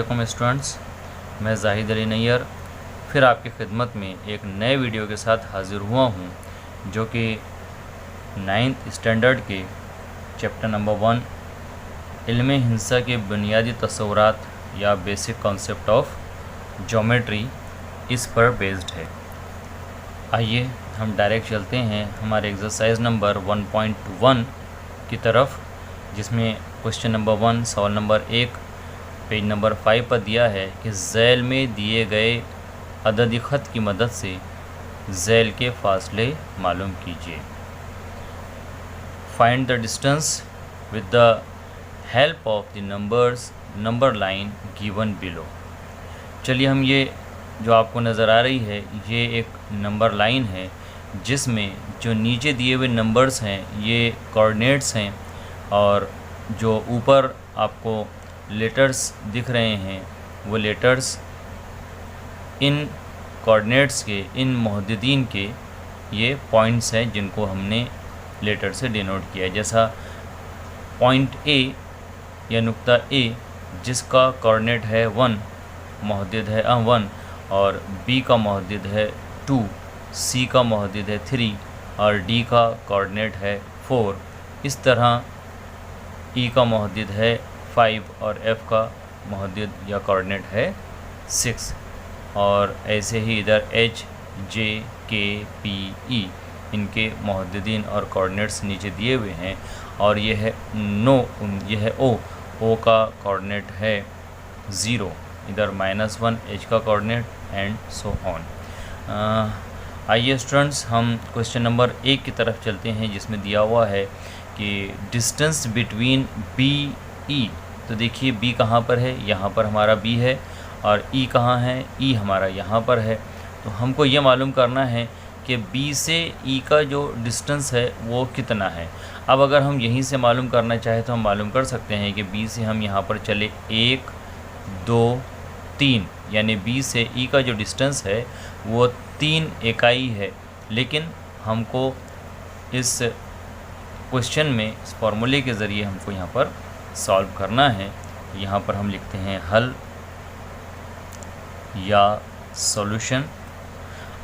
अस्सलामुअलैकुम स्टूडेंट्स, मैं जाहिद अली नैयर फिर आपकी खिदमत में एक नए वीडियो के साथ हाज़िर हुआ हूँ, जो कि 9th स्टैंडर्ड के चैप्टर नंबर 1 इल्म हिंसा के बुनियादी तस्वुरात या बेसिक कॉन्सेप्ट ऑफ ज्योमेट्री इस पर बेस्ड है। आइए हम डायरेक्ट चलते हैं हमारे एक्सरसाइज नंबर 1.1 की तरफ, जिसमें क्वेश्चन नंबर 1 सवाल नंबर 1 पेज नंबर 5 पर दिया है कि झैल में दिए गए अददी ख़त की मदद से झैल के फासले मालूम कीजिए। Find the distance with the help of the number line given below. चलिए, हम ये जो आपको नज़र आ रही है ये एक नंबर लाइन है, जिसमें जो नीचे दिए हुए नंबर्स हैं ये कोऑर्डिनेट्स हैं, और जो ऊपर आपको लेटर्स दिख रहे हैं वो लेटर्स इन कोऑर्डिनेट्स के, इन मुहद्दिदीन के ये पॉइंट्स हैं जिनको हमने लेटर से डिनोट किया है। जैसा पॉइंट ए या नुक्ता ए जिसका कोऑर्डिनेट है 1, मुहद्दिद है 1, और बी का मुहद्दिद है 2, सी का मुहद्दिद है 3 और डी का कोऑर्डिनेट है 4। इस तरह ई का मुहद्दिद है 5 और एफ़ का मुहद्दिद या कोऑर्डिनेट है 6, और ऐसे ही इधर एच, जे, के, पी, ई इनके मुहद्दिदीन और कोऑर्डिनेट्स नीचे दिए हुए हैं। और ये है यह है ओ का कोऑर्डिनेट है 0, इधर -1 एच का कोऑर्डिनेट एंड सो ऑन। आइए स्टूडेंट्स, हम क्वेश्चन नंबर 1 की तरफ चलते हैं, जिसमें दिया हुआ है कि डिस्टेंस बिटवीन बी ई। तो देखिए बी कहाँ पर है, यहाँ पर हमारा बी है, और ई कहाँ है, ई हमारा यहाँ पर है। तो हमको ये मालूम करना है कि बी से ई का जो डिस्टेंस है वो कितना है। अब अगर हम यहीं से मालूम करना चाहें तो हम मालूम कर सकते हैं कि बी से हम यहाँ पर चले 1, 2, 3, यानी बी से ई का जो डिस्टेंस है वो 3 इकाई है। लेकिन हमको इस क्वेश्चन में इस फॉर्मूले के ज़रिए हमको यहाँ पर सॉल्व करना है। यहाँ पर हम लिखते हैं हल या सॉल्यूशन।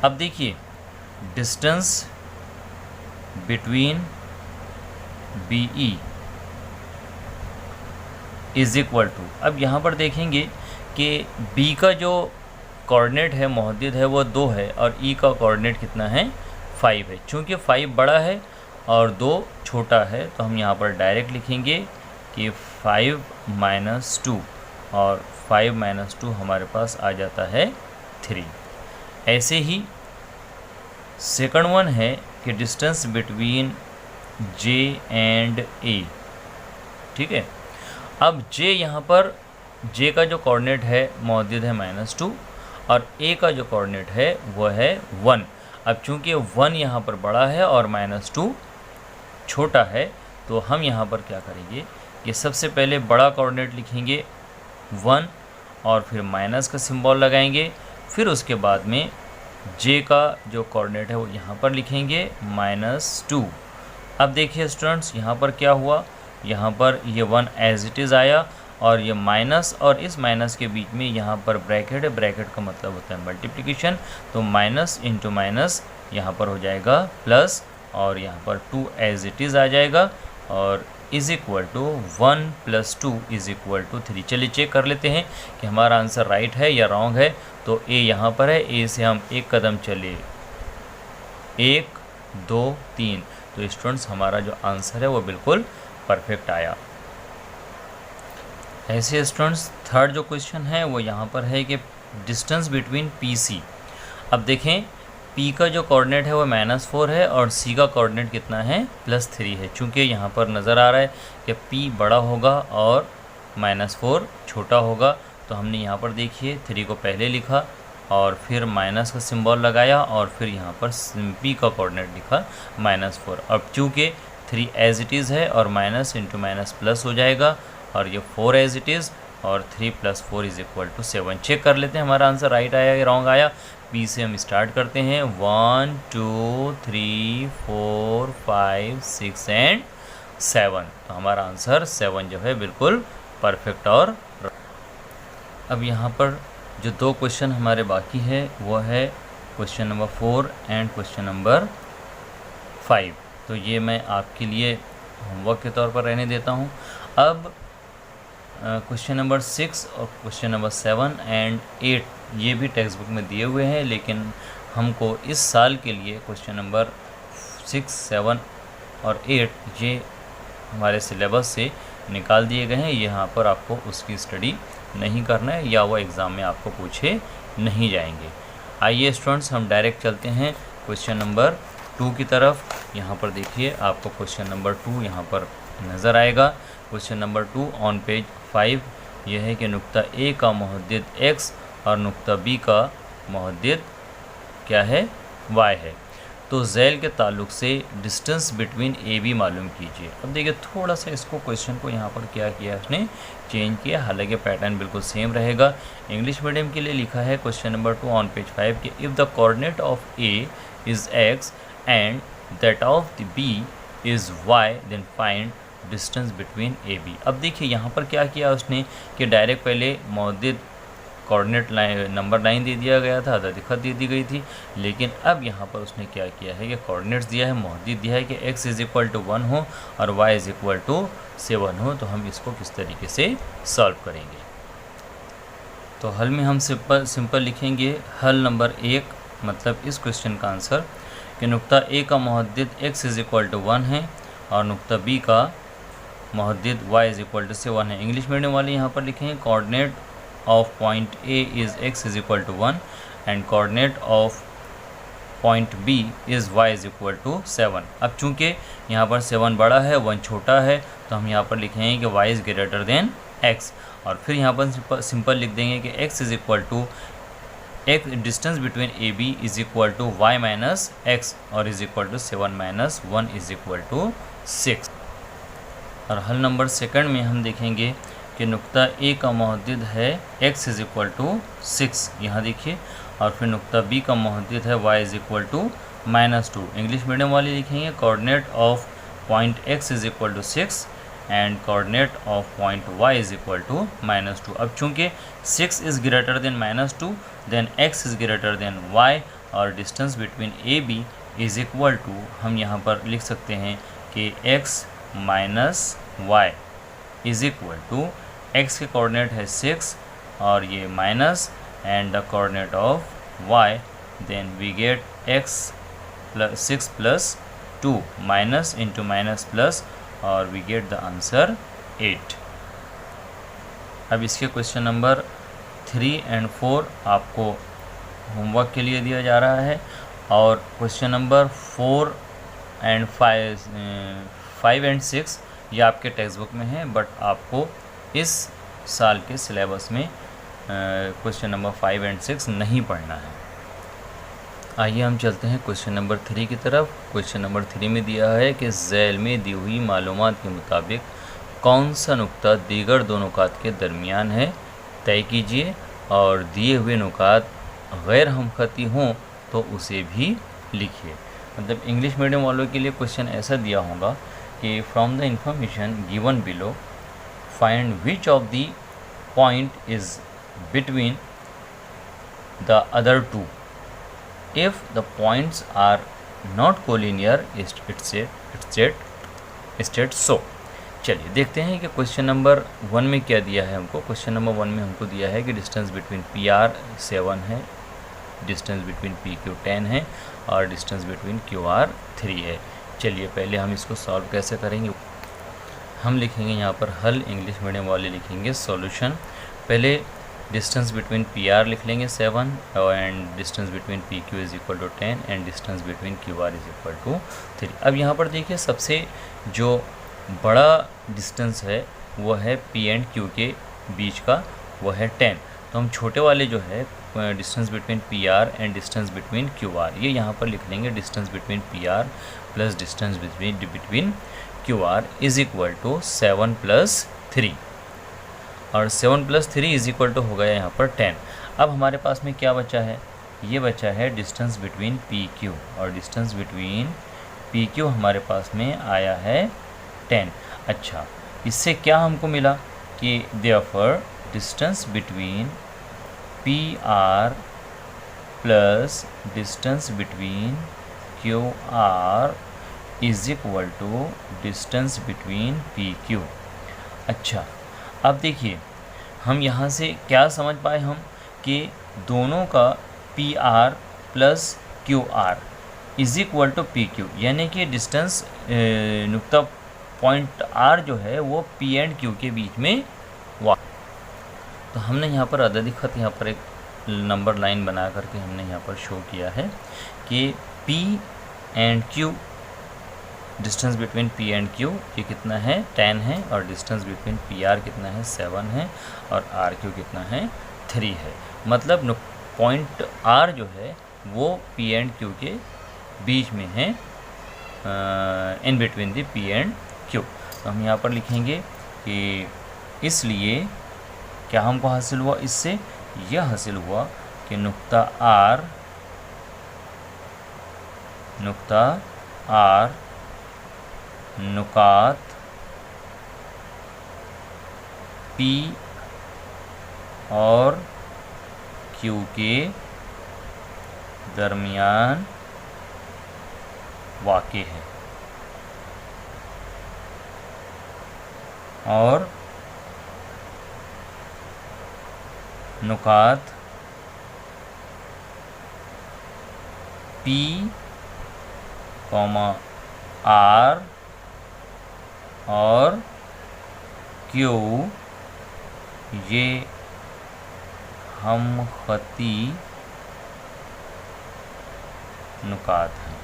अब देखिए, distance between B E is equal to, अब यहाँ पर देखेंगे कि बी का जो कोऑर्डिनेट है मुहद्दिद है वो 2 है, और ई का कोऑर्डिनेट कितना है 5 है। चूँकि 5 बड़ा है और 2 छोटा है, तो हम यहाँ पर डायरेक्ट लिखेंगे कि 5 - 2, और 5 - 2 हमारे पास आ जाता है 3। ऐसे ही सेकंड वन है कि डिस्टेंस बिटवीन जे एंड ए। ठीक है, अब जे यहाँ पर जे का जो कोऑर्डिनेट है मुहद्दिद है -2, और ए का जो कोऑर्डिनेट है वो है 1। अब चूँकि 1 यहाँ पर बड़ा है और -2 छोटा है, तो हम यहाँ पर क्या करेंगे कि सबसे पहले बड़ा कोऑर्डिनेट लिखेंगे 1, और फिर माइनस का सिंबल लगाएंगे। फिर उसके बाद में जे का जो कोऑर्डिनेट है वो यहाँ पर लिखेंगे -2। अब देखिए स्टूडेंट्स, यहाँ पर क्या हुआ, यहाँ पर ये 1 एज इट इज़ आया, और ये माइनस और इस माइनस के बीच में यहाँ पर ब्रैकेट है। ब्रैकेट का मतलब होता है मल्टीप्लिकेशन, तो माइनस इंटू माइनस यहाँ पर हो जाएगा प्लस, और यहाँ पर 2 एज इट इज़ आ जाएगा, और is equal to 1 + 2 is equal to 3। चलिए चेक कर लेते हैं कि हमारा आंसर राइट है या रॉन्ग है। तो ए यहाँ पर है, ए से हम एक कदम चले 1, 2, 3, तो स्टूडेंट्स हमारा जो आंसर है वो बिल्कुल परफेक्ट आया। ऐसे स्टूडेंट्स थर्ड जो क्वेश्चन है वो यहाँ पर है कि डिस्टेंस बिटवीन पी सी। अब देखें, P का जो कोऑर्डिनेट है वो -4 है, और C का कोऑर्डिनेट कितना है +3 है। चूँकि यहाँ पर नज़र आ रहा है कि P बड़ा होगा और -4 छोटा होगा, तो हमने यहाँ पर देखिए 3 को पहले लिखा और फिर माइनस का सिंबल लगाया, और फिर यहाँ पर P का कोऑर्डिनेट लिखा -4। अब चूँकि 3 एज इट इज़ है और माइनस इंटू माइनस प्लस हो जाएगा, और ये 4 एज इट इज़, और 3 + 4 = 7। चेक कर लेते हैं हमारा आंसर राइट आया या रॉन्ग आया। पी से हम स्टार्ट करते हैं 1, 2, 3, 4, 5, 6 एंड 7। तो हमारा आंसर 7 जो है बिल्कुल परफेक्ट और अब यहाँ पर जो 2 क्वेश्चन हमारे बाकी है वो है question number 4 and question number 5। तो ये मैं आपके लिए होमवर्क के तौर पर रहने देता हूँ। अब क्वेश्चन नंबर 6 और क्वेश्चन नंबर 7 एंड 8 ये भी टेक्स्ट बुक में दिए हुए हैं, लेकिन हमको इस साल के लिए क्वेश्चन नंबर 6, 7 और 8 ये हमारे सिलेबस से निकाल दिए गए हैं। यहाँ पर आपको उसकी स्टडी नहीं करना है या वो एग्ज़ाम में आपको पूछे नहीं जाएंगे। आइए स्टूडेंट्स, हम डायरेक्ट चलते हैं क्वेश्चन नंबर 2 की तरफ। यहाँ पर देखिए आपको क्वेश्चन नंबर 2 यहाँ पर नज़र आएगा। क्वेश्चन नंबर 2 ऑन पेज 5 यह है कि नुक्ता ए का मुहद्दिद x और नुक्ता बी का मुहद्दिद क्या है, y है। तो झैल के ताल्लुक से डिस्टेंस बिटवीन ए बी मालूम कीजिए। अब देखिए थोड़ा सा इसको क्वेश्चन को यहाँ पर क्या किया उसने, चेंज किया, हालांकि पैटर्न बिल्कुल सेम रहेगा। इंग्लिश मीडियम के लिए लिखा है क्वेश्चन नंबर 2 ऑन पेज 5 कि if the coordinate of A is x and that of the B is y then find distance between A B. अब देखिए यहाँ पर क्या किया उसने कि डायरेक्ट पहले Muhaddith coordinate line number line दे दिया गया था, दिक्कत दे दी गई थी, लेकिन अब यहाँ पर उसने क्या किया है कि कोऑर्डिनेट्स दिया है, मुहद्दिद दिया है कि x इज़ इक्वल टू 1 हो और y इज़ इक्वल टू 7 हो। तो हम इसको किस तरीके से सॉल्व करेंगे। तो हल में हम सिंपल लिखेंगे हल नंबर 1, मतलब इस क्वेश्चन का आंसर कि नुक्ता ए का Muhaddith x is equal to 1 है और नुक्ता बी का Muhaddith y is equal to 7 है। इंग्लिश मीडियम वाले यहाँ पर लिखेंगे coordinate of point A is x is equal to 1 and coordinate of point B is y is equal to 7। अब चूंकि यहाँ पर 7 बड़ा है 1 छोटा है तो हम यहाँ पर लिखेंगे कि y is greater than x और फिर यहाँ पर सिंपल लिख देंगे कि x is equal to x distance between A B is equal to y minus x और is equal to 7 minus 1 is equal to 6। और हल नंबर 2 में हम देखेंगे कि नुक्ता ए का मुहद्दिद है x इज़ इक्वल टू 6, यहाँ देखिए, और फिर नुक्ता बी का मुहद्दिद है y is equal to -2। English medium वाले लिखेंगे coordinate of point x is equal to 6 and coordinate of point y is equal to -2। अब चूँकि 6 is greater than -2 then x is greater than y और distance between A B is equal to हम यहाँ पर लिख सकते हैं कि x minus y is equal to x के कोऑर्डिनेट है 6 और ये minus and the coordinate of y, then we get x plus 6 plus 2 minus into minus plus और वी गेट द आंसर 8। अब इसके क्वेश्चन नंबर 3 एंड 4 आपको homework के लिए दिया जा रहा है और क्वेश्चन नंबर 4 एंड 5 एंड 6 ये आपके टेक्स्ट बुक में है, बट आपको इस साल के सिलेबस में क्वेश्चन नंबर 5 एंड 6 नहीं पढ़ना है। आइए हम चलते हैं क्वेश्चन नंबर 3 की तरफ। क्वेश्चन नंबर 3 में दिया है कि झैल में दी हुई मालूमात के मुताबिक कौन सा नुक्ता दीगर दो नुकात के दरमियान है, तय कीजिए, और दिए हुए नुकात गैर हमखती हों तो उसे भी लिखिए। मतलब इंग्लिश मीडियम वालों के लिए क्वेश्चन ऐसा दिया होगा कि from the information given below find which of the point is between the other two, if the points are not collinear state so. चलिए देखते हैं कि क्वेश्चन नंबर 1 में क्या दिया है हमको। क्वेश्चन नंबर 1 में हमको दिया है कि डिस्टेंस बिटवीन पी आर 7 है, डिस्टेंस बिटवीन पी क्यू 10 है और डिस्टेंस बिटवीन क्यू आर 3 है। चलिए पहले हम इसको सॉल्व कैसे करेंगे। हम लिखेंगे यहाँ पर हल, इंग्लिश मीडियम वाले लिखेंगे सॉल्यूशन। पहले डिस्टेंस बिटवीन पी आर लिख लेंगे 7 and distance between P Q is equal to 10 and distance between Q R is equal to 3। अब यहाँ पर देखिए सबसे जो बड़ा डिस्टेंस है वो है पी एंड क्यू के बीच का, वो है 10। तो हम छोटे वाले जो है distance between P R and distance between Q R, ये यहाँ पर लिख लेंगे distance between P R plus distance between Q R is equal to 7 plus 3 और 7 प्लस 3 इज़ इक्वल टू हो गया यहाँ पर 10। अब हमारे पास में क्या बचा है, ये बचा है डिस्टेंस बिटवीन पी क्यू और डिस्टेंस बिटवीन पी क्यू हमारे पास में आया है 10। अच्छा, इससे क्या हमको मिला कि therefore distance between P R plus distance between Q R is equal to distance between P Q. अच्छा, अब देखिए हम यहाँ से क्या समझ पाए हम कि दोनों का P R plus Q R is equal to P Q, यानी कि डिस्टेंस नुक्ता पॉइंट आर जो है वो पी एंड क्यू के बीच में तो हमने यहाँ पर अददी खत यहाँ पर एक नंबर लाइन बना करके हमने यहाँ पर शो किया है कि P and Q, distance between P and Q ये कितना है 10 है, और डिस्टेंस बिटवीन PR कितना है 7 है, और RQ कितना है 3 है। मतलब पॉइंट R जो है वो P एंड Q के बीच में है, in between the P and Q। तो हम यहाँ पर लिखेंगे कि इसलिए क्या हमको हासिल हुआ, इससे यह हासिल हुआ कि नुक्ता R नुकात P और Q के दरमियान वाक़ है, और नुकात P, R और Q ये हमखती नुकात हैं।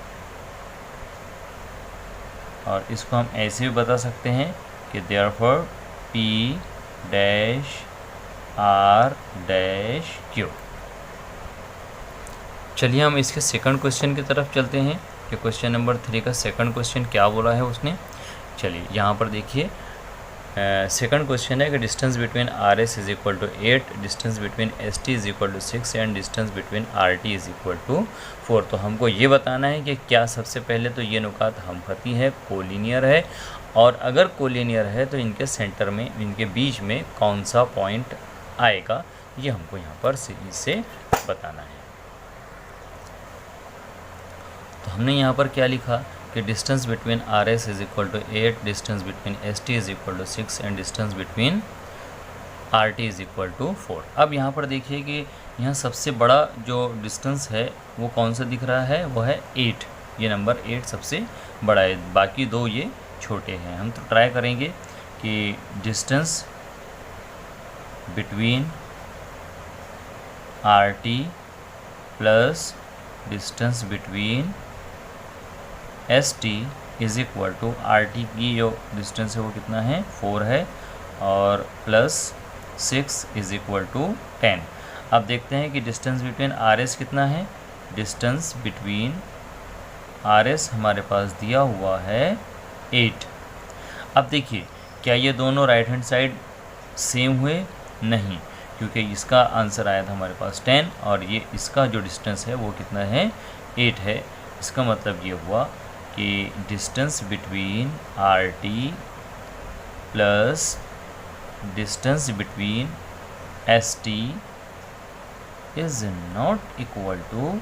और इसको हम ऐसे भी बता सकते हैं कि therefore P dash R dash Q। चलिए हम इसके सेकंड क्वेश्चन की तरफ चलते हैं कि क्वेश्चन नंबर 3 का सेकंड क्वेश्चन क्या बोला है उसने। चलिए यहाँ पर देखिए, सेकंड क्वेश्चन है कि distance between R S is equal to 8, distance between S T is equal to 6 and distance between R T is equal to 4। तो हमको ये बताना है कि क्या सबसे पहले तो ये नुकात हमखती है, कोलिनियर है, और अगर कोलिनियर है तो इनके सेंटर में, इनके बीच में कौन सा पॉइंट आएगा, ये हमको यहाँ पर से बताना है। तो हमने यहाँ पर क्या लिखा कि distance between R S is equal to 8, distance between S T is equal to 6 and distance between R T is equal to 4। अब यहाँ पर देखिए कि यहाँ सबसे बड़ा जो डिस्टेंस है वो कौन सा दिख रहा है, वो है 8। ये नंबर 8 सबसे बड़ा है, बाकी दो ये छोटे हैं। हम तो ट्राई करेंगे कि distance between R T plus distance between S T is equal to R T की जो डिस्टेंस है वो कितना है 4 है, और प्लस 6 इज इक्वल टू 10। अब देखते हैं कि डिस्टेंस बिटवीन आर एस कितना है। डिस्टेंस बिटवीन आर एस हमारे पास दिया हुआ है 8। अब देखिए क्या ये दोनों राइट हैंड साइड सेम हुए? नहीं, क्योंकि इसका आंसर आया था हमारे पास 10 और ये इसका जो डिस्टेंस है वो कितना है 8 है। इसका मतलब ये हुआ कि distance between R T plus distance between S T is not equal to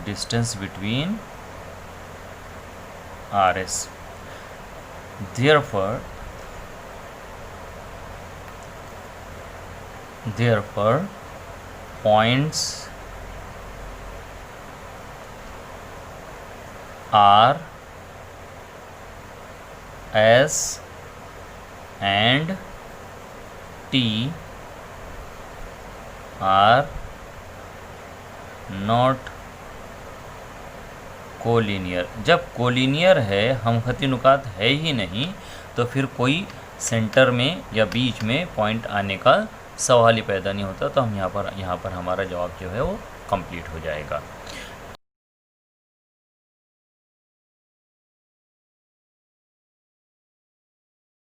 distance between R S. Therefore, points R, S and T are not collinear. जब कोलिनियर है, हमखती नुकात है ही नहीं, तो फिर कोई सेंटर में या बीच में पॉइंट आने का सवाल ही पैदा नहीं होता। तो हम यहाँ पर हमारा जवाब जो है वो कंप्लीट हो जाएगा।